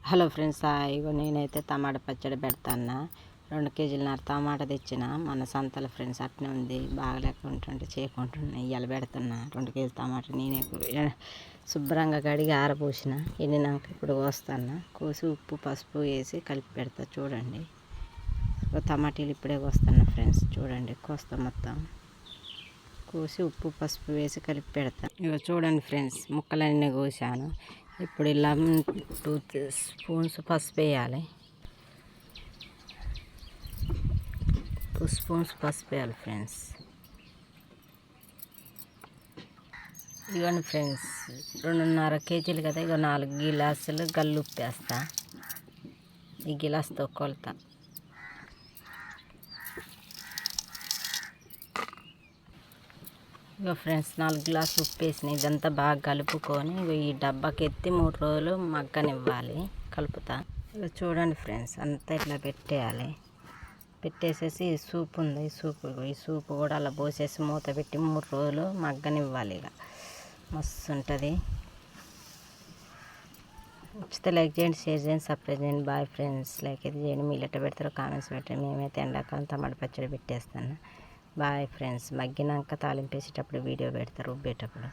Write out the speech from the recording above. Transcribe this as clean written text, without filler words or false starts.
Hello friends, ఇగో నేనైతే టమాటా పచ్చడి పెడతాను. 2 కేజీలన్నర టమాటా తెచ్చిన మన సంతల ఫ్రెండ్స్. అట్నే ఉంది, బాగా లెక్క ఉంటుంటే చేయకుంటున్నా. ఇవాళ పెడుతున్నా 2 కేజీల టమాటా. నేనే శుభ్రంగా కడిగి ఆరబోసిన. ఎండినాక ఇప్పుడు కోస్తాను. కోసి ఉప్పు పసుపు వేసి కలిపి పెడతా. చూడండి, టమాటీలు ఇప్పుడే కోస్తాను ఫ్రెండ్స్. చూడండి, కోస్తా మొత్తం కోసి ఉప్పు పసుపు వేసి కలిపి పెడతా. ఇక చూడండి ఫ్రెండ్స్, ముక్కలన్నీ కోసాను. ఇప్పుడు ఇలా 2 స్పూన్స్ పసుపు వేయాలి. 2 స్పూన్స్ పసుపు వేయాలి ఫ్రెండ్స్. ఇవ్వండి ఫ్రెండ్స్, 2.5 కేజీలు కదా. ఇక 4 గిలాసులు గల్లుప్పు వేస్తా. ఈ గిలాసుతో కొలతా. ఇక ఫ్రెండ్స్, 4 గ్లాసులు ఉప్పు వేసిన. ఇదంతా బాగా కలుపుకొని ఈ డబ్బాకి ఎత్తి 3 రోజులు మగ్గనివ్వాలి. కలుపుతా. ఇక చూడండి ఫ్రెండ్స్, అంతా ఇట్లా పెట్టేయాలి. పెట్టేసేసి ఈ సూప్ ఉంది, ఈ సూప్ కూడా అలా పోసేసి మూత పెట్టి 3 రోజులు మగ్గనివ్వాలి. ఇక మస్తు ఉంటుంది. నచ్చితే లైక్ చేయండి, షేర్ చేయండి, సబ్స్క్రైబ్ చేయండి. Bye friends. లైక్ అయితే చేయండి. మీరు ఎట్లా పెడతారో కామెంట్స్ పెట్టండి. మేమైతే ఎండాకాలం టమాటా పచ్చడి పెట్టేస్తాను. Bye friends. మగ్గినాక తాలింపు వేసేటప్పుడు వీడియో పెడతారు, రుబ్బేటప్పుడు.